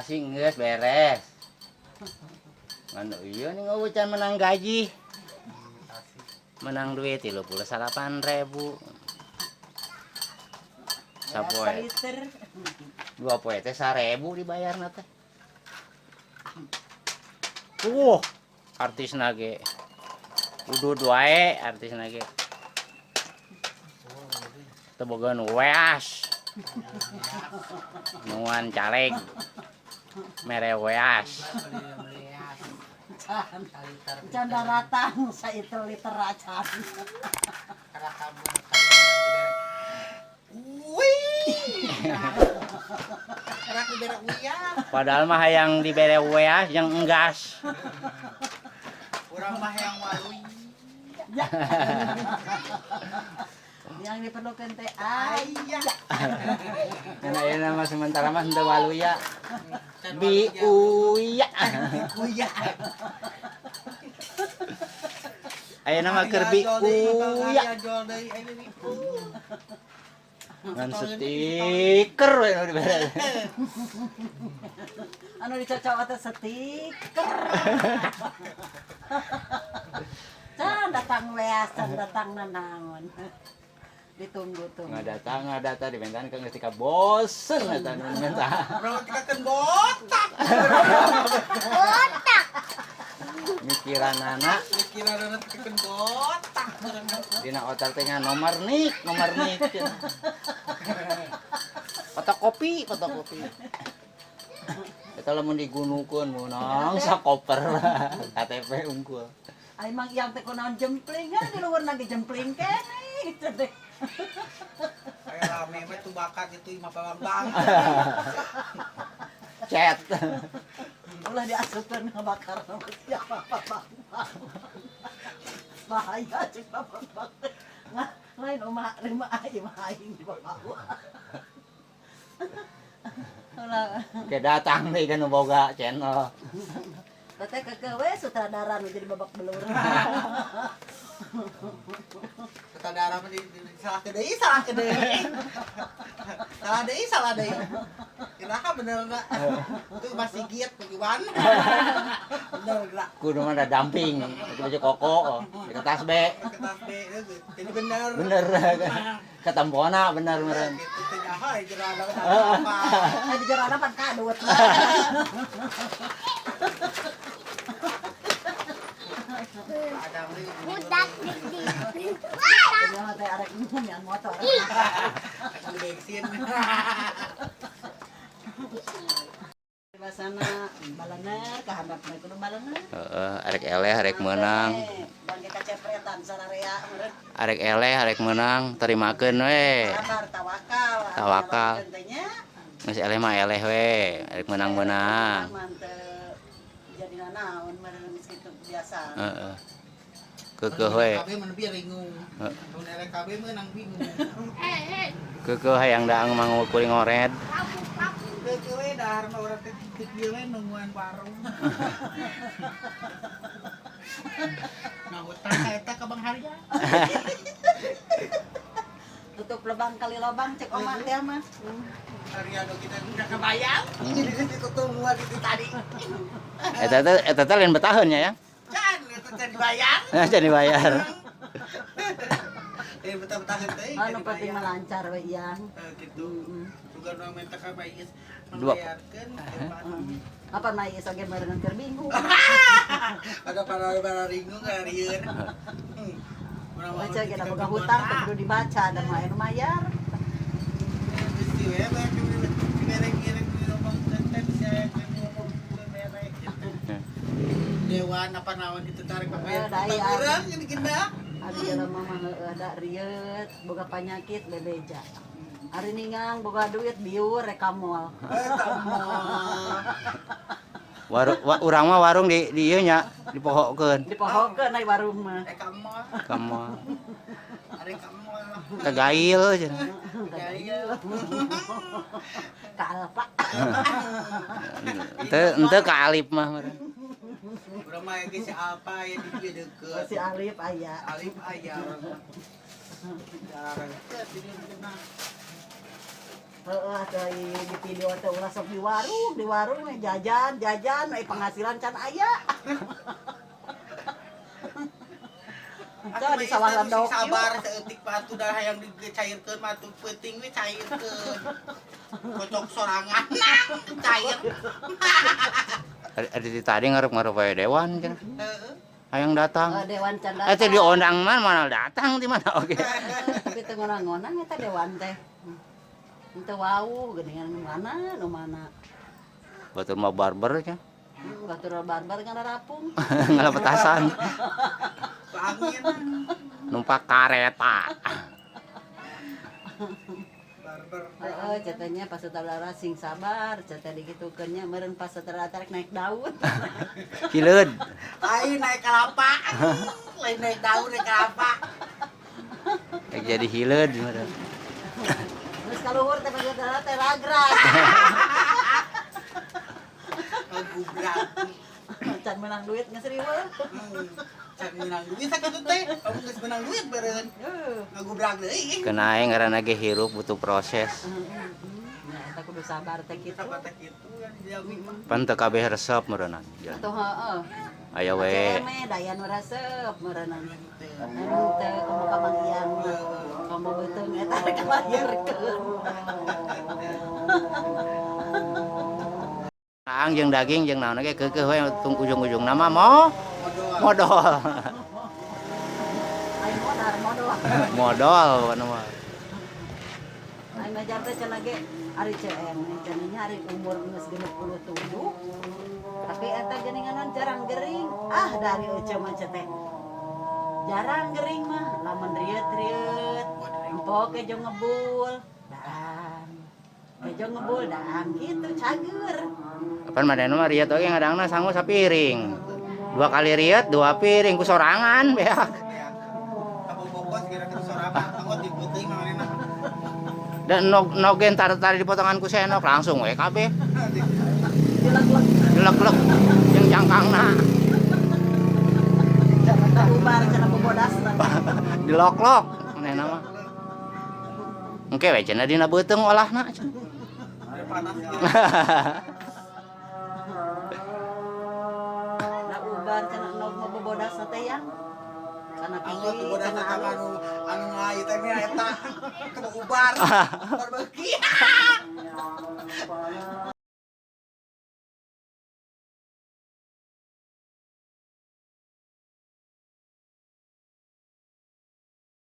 administrasi geus beres. Anu ieu nih ngeucan menang gaji. Menang duit 38.000. Sapoe. Dua poe teh 1.000 dibayarna teh. Artisna ge. Udud wae artisna ge. Tebogan weas. Nuan caleg. Mere weas. Canda ratang saitu liter acan. Padahal mah hayang dibere weas yang enggas. Urang mah yang walui. Yang diperlukan teh aya. Karena ieu nama sementara mah henteu waluya. Biuya. Kuya. Ayeuna mah keur biuya. Ngan stiker we nu dibere. Anu dicocok teh stiker. Can datang weas, can datang nanaon. Ditunggu-tunggu. Ngadata dimentan ke ketika bosen eta nu minta. Urang tikakeun botak. Mikiran anak Pikiran tikakeun botak. dina otak teh nomor nik. Fotokopi. Eta lamun digunukeun meunang sakoper KTP unggul. Ai mang yang teh kunaon jempling di luar lagi jempling keneh. Kayak rame mah tuh bakat itu imah Bambang. Chat. Ulah diasupkeun ngabakar siapa Bang. Bahaya cek Bang. Lain omah lima aing mah aing di bawah. Ke datang deui kan boga channel. Teteh kekewe sutradara nu jadi babak belur. Sutradara mah salah deui. Salah deui. Kiraha bener enggak? Itu masih giat tujuan. Bener enggak? Kudu mah ada damping, itu baju koko di kertas B. Kertas B jadi bener. Bener. Ketempona bener meureun. Itu teh nyaho jerana apa? Di jerana pan kadut. Budak gede. Ternyata teh arek nyan motor. Akan bensin. Basana balaner kahandap na kudu balaner. Arek eleh arek meunang. Bangke kacepretan sararea meureun. Arek eleh arek meunang, terimakeun we. Sabar tawakal. Tawakal. Gentenya. Geus eleh mah eleh we, arek meunang-meunang. Mantep. Jadi naon meureun kitu biasa. Heeh. Keukeuh we. KB mah nepi ringung. Mun RKB mah nang bingung. Keukeuh hayang daang mangu kuring ngored. Keukeuh we dahar mah urang teh tik ieu we nungguan warung. Ngahutang ka eta ka Bang Harya. Tutup lubang kali lubang cek omah teh mah. Harya do kita udah kebayang. Ditutup gua gitu tadi. Eta teh lain betaheun nya ya. Can eta teh dibayang. Jadi bayar. Betah-betah teh. Anu penting mah lancar we yang. Gitu. Juga nu minta ka Bayis Dua. membayarkeun. Apa mai sage barengan keur bingung. Ada para ringung ka rieun. Baca kita boga hutang teh kudu dibaca dan mah anu mayar. Mesti we merek-merek di lubang teh saya ngomong merek gitu. Dewan apa naon gitu tarik pabayar. Urang ini genda. Ari jelema mah ada riet, boga panyakit bebeja. Ari ningang boga duit biur rek ka moal. Urang mah warung di ieu nya dipohokeun. Dipohokeun ai warung mah. Kamu Kamu ari kamu kagail cenah. Kalpa. Teu kaalip mah meureun. urang mah ge si apa ya di dieu deukeut. Si Alif aya. Alif aya. Jarang teh di dieu Di video teh ulah sok di warung we jajan, penghasilan can aya. Tah di sawah ledok. Sabar seeutik batu dah hayang dicairkeun mah tuh peuting we cairkeun. Kocok sorangan cair. Ada di tadi ngarep-ngarep wae dewan cenah. Heeh. Hayang datang. Dewan can datang. Teh diundang mana datang di mana oke. Tapi teu ngonang-ngonang eta dewan teh. Henteu wau geuningan nu mana. Batur mah barber nya. Batur barbar kan rapung. Ngalapetasan. Angin. Numpak kareta. Barber. Catanya pas sutradara sing sabar, cata digitukeunnya meureun pas sutradara tarik naik daun. Hileud. Ai naik kelapa. Lain naik daun naik kelapa. Jadi hileud meureun. Terus kaluhur teh pas sutradara teh ragrag. Ngagubrak. Can menang duit ngeseriweun. Can menang duit sakitu teh. Kamu geus menang duit beureun. Ngagubrak deui. Kena aing ngaranna ge hirup butuh proses. Nah, eta kudu sabar teh kitu. Sabar teh kitu kan dijawi mah. Pan teu kabeh resep meureunan. Atuh heueuh. Aya we. Daya nu resep meureunan. Teu kamu kamanggian mah. Kamu beuteung eta rek lahirkeun. Ang jeung daging jeung naon ge keukeuh we tung ujung-ujung nama modal. Aing modal. Modal anu mah. Aing ngajar teh cenah ge ari CM cenah hari umur geus 67. Tapi eta geuninganan jarang gering. Dari euceum mah teh. Jarang gering mah, lamun riet-riet. Empok ke jeung ngebul. Daan. Jeung ngebul daan gitu cager. Kapan madana mah riet oge ngadangna sangu sapiring. 2 kali riet 2 piring ku sorangan beak. Kamu bokos kira-kira sorangan anggot dipeuting manehna. Dan nogen tar-tar dipotongan ku senok langsung we kabeh. Dilek-lek. Lek-lek jeung jangkangna. Jangan ubar cenah bobodasna. Dilok-lok manehna mah. Engke we cenah dina beuteung olahna. Ada panas ya. Ubar cenah nog bobodasna teh yang. Kana Anggot pilih, bodas kana ka alus. anu ngai teh nya eta. Kemu ubar. Ubar beuki.